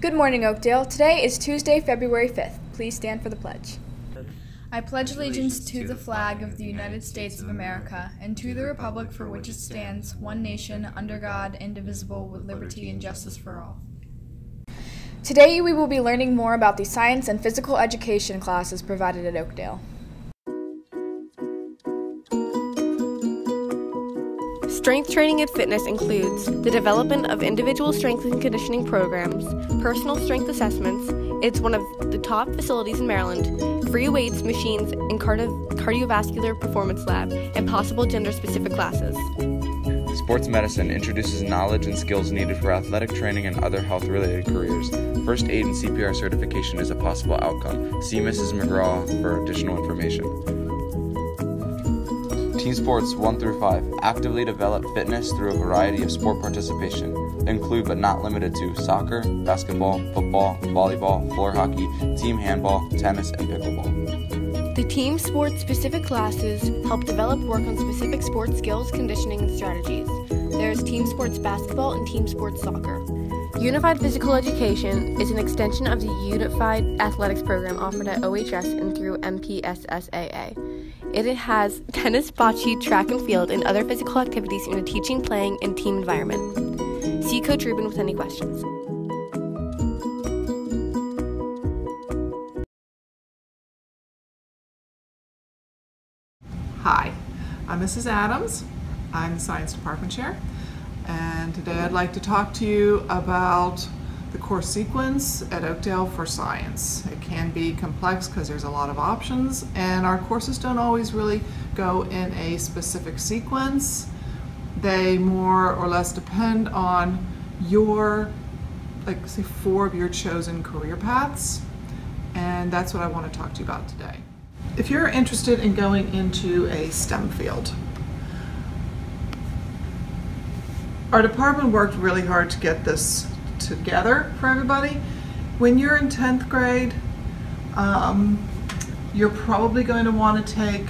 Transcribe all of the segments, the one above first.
Good morning, Oakdale. Today is Tuesday, February 5th. Please stand for the pledge. I pledge allegiance to the flag of the United States of America and to the republic for which it stands, one nation, under God, indivisible, with liberty and justice for all. Today we will be learning more about the science and physical education classes provided at Oakdale. Strength training and fitness includes the development of individual strength and conditioning programs, personal strength assessments. It's one of the top facilities in Maryland, free weights, machines, and cardiovascular performance lab, and possible gender-specific classes. Sports medicine introduces knowledge and skills needed for athletic training and other health-related careers. First aid and CPR certification is a possible outcome. See Mrs. McGraw for additional information. Team sports 1 through 5 actively develop fitness through a variety of sport participation. They include but not limited to soccer, basketball, football, volleyball, floor hockey, team handball, tennis, and pickleball. The team sports specific classes help develop work on specific sports skills, conditioning, and strategies. There's team sports basketball and team sports soccer. Unified Physical Education is an extension of the Unified Athletics program offered at OHS and through MPSSAA. It has tennis, bocce, track and field, and other physical activities in a teaching, playing, and team environment. See Coach Rubin with any questions. Hi, I'm Mrs. Adams. I'm the Science Department Chair, and today I'd like to talk to you about the course sequence at Oakdale for science. It can be complex because there's a lot of options, and our courses don't always really go in a specific sequence. They more or less depend on your, like say, 4 of your chosen career paths, and that's what I want to talk to you about today. If you're interested in going into a STEM field, our department worked really hard to get this together for everybody. When you're in 10th grade, you're probably going to want to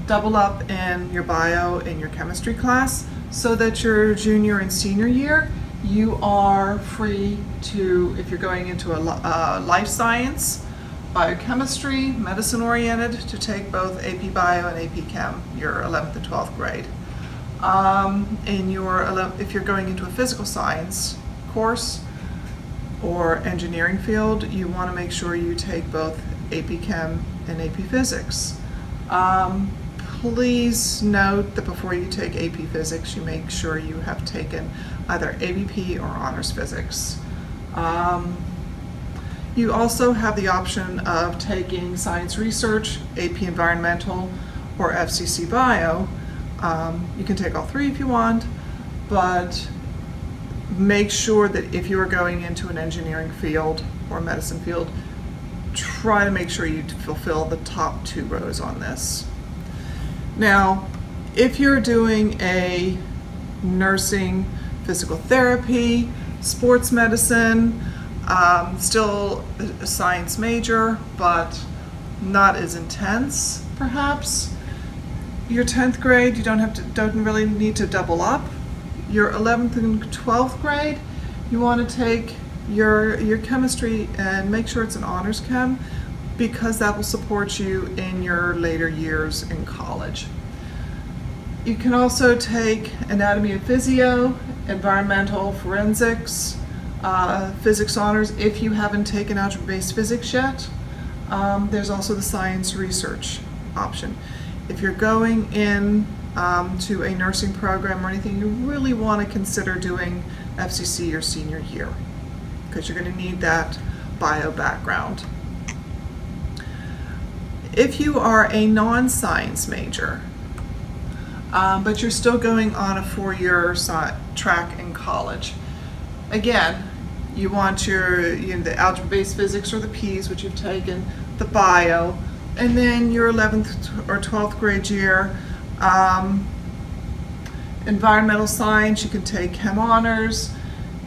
double up in your bio and your chemistry class so that your junior and senior year, you are free to, if you're going into a life science, biochemistry, medicine oriented, to take both AP Bio and AP Chem, your 11th and 12th grade. If you're going into a physical science course or engineering field, you want to make sure you take both AP Chem and AP Physics. Please note that before you take AP Physics, you make sure you have taken either ABP or Honors Physics. You also have the option of taking Science Research, AP Environmental, or FCC Bio. You can take all 3 if you want, but make sure that if you are going into an engineering field or medicine field, try to make sure you fulfill the top 2 rows on this. Now, if you're doing a nursing, physical therapy, sports medicine, still a science major, but not as intense, perhaps. Your 10th grade, you don't really need to double up. Your 11th and 12th grade, you want to take your chemistry and make sure it's an honors chem, because that will support you in your later years in college. You can also take anatomy and physio, environmental forensics, physics honors if you haven't taken algebra-based physics yet. There's also the science research option. If you're going in to a nursing program or anything, you really want to consider doing FCC your senior year, because you're going to need that bio background. If you are a non-science major, but you're still going on a 4-year track in college, again, you want the algebra-based physics or the P's, which you've taken, the bio, and then your 11th or 12th grade year, environmental science, you can take Chem Honors.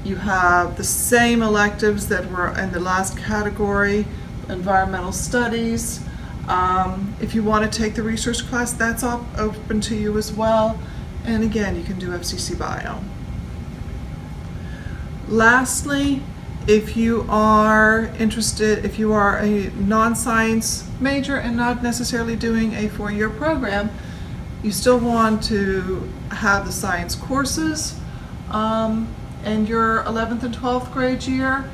You have the same electives that were in the last category, environmental studies. If you want to take the research class, that's open to you as well. And again, you can do FCC Bio. Lastly, If you are interested, if you are a non-science major and not necessarily doing a 4-year program, you still want to have the science courses, and your 11th and 12th grade year,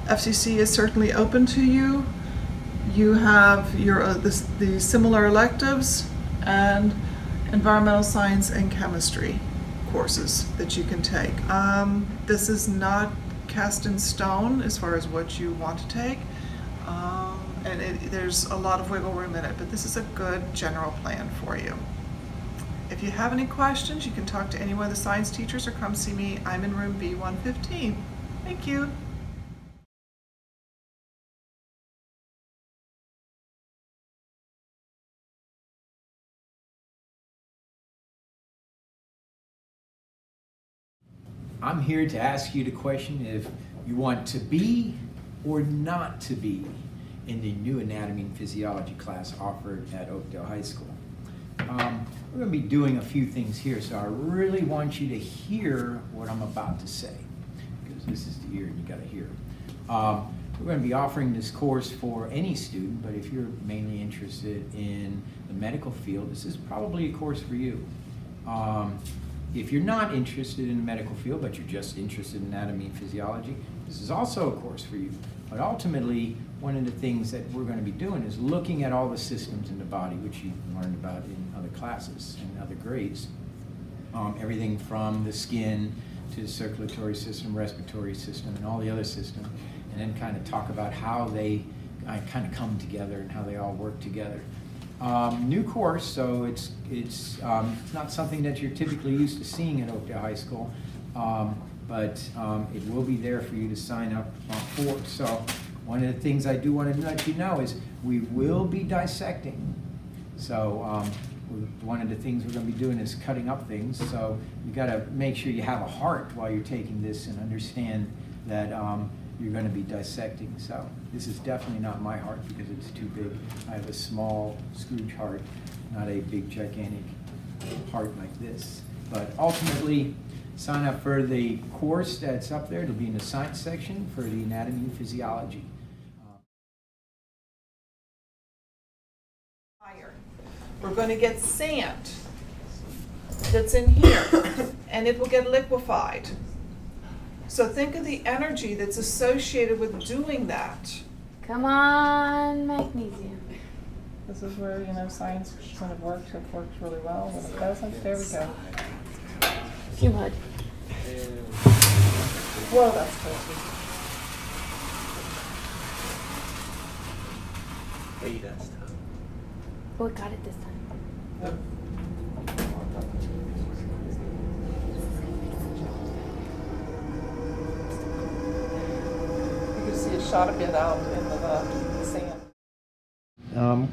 FCC is certainly open to you. You have your the similar electives and environmental science and chemistry courses that you can take. This is not cast in stone as far as what you want to take, and there's a lot of wiggle room in it, but this is a good general plan for you. If you have any questions, you can talk to any one of the science teachers or come see me. I'm in room B115. Thank you. I'm here to ask you the question if you want to be or not to be in the new anatomy and physiology class offered at Oakdale High School. We're going to be doing a few things here, so I really want you to hear what I'm about to say, because this is the ear and you got to hear. We're going to be offering this course for any student, but if you're mainly interested in the medical field, this is probably a course for you. If you're not interested in the medical field, but you're just interested in anatomy and physiology, this is also a course for you. But ultimately, one of the things that we're going to be doing is looking at all the systems in the body, which you've learned about in other classes and other grades. Everything from the skin to the circulatory system, respiratory system, and all the other systems, and then kind of talk about how they kind of come together and how they all work together. New course, so it's not something that you're typically used to seeing at Oakdale High School, but it will be there for you to sign up for. So one of the things I do want to let you know is we will be dissecting. So one of the things we're going to be doing is cutting up things. So you got to make sure you have a heart while you're taking this and understand that you're going to be dissecting. So this is definitely not my heart because it's too big. I have a small Scrooge heart, not a big gigantic heart like this. But ultimately, sign up for the course that's up there. It'll be in the science section for the anatomy and physiology. We're going to get sand that's in here, and it will get liquefied. So think of the energy that's associated with doing that. Come on, magnesium. This is where, you know, science, when it works really well. When it doesn't, there we go. You would. Whoa, that's crazy. Hey, that's tough. Oh, it got it this time. You can see it shot a bit out into the sand.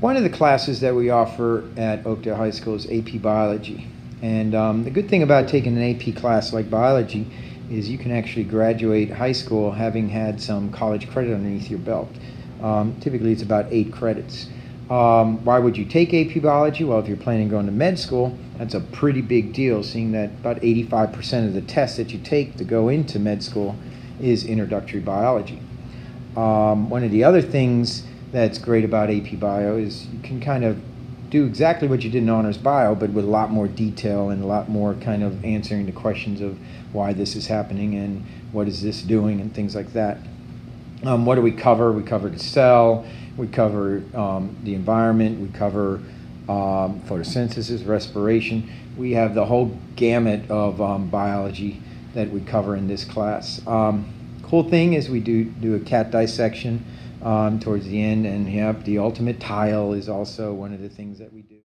One of the classes that we offer at Oakdale High School is AP Biology. And the good thing about taking an AP class like biology is you can actually graduate high school having had some college credit underneath your belt. Typically it's about 8 credits. Why would you take AP Biology? Well, if you're planning on going to med school, that's a pretty big deal, seeing that about 85% of the tests that you take to go into med school is introductory biology. One of the other things that's great about AP Bio is you can kind of do exactly what you did in Honors Bio, but with a lot more detail and a lot more kind of answering the questions of why this is happening and what is this doing and things like that. What do we cover? We cover the cell, we cover the environment, we cover photosynthesis, respiration. We have the whole gamut of biology that we cover in this class. Cool thing is we do a cat dissection towards the end, and yep, the ultimate tile is also one of the things that we do.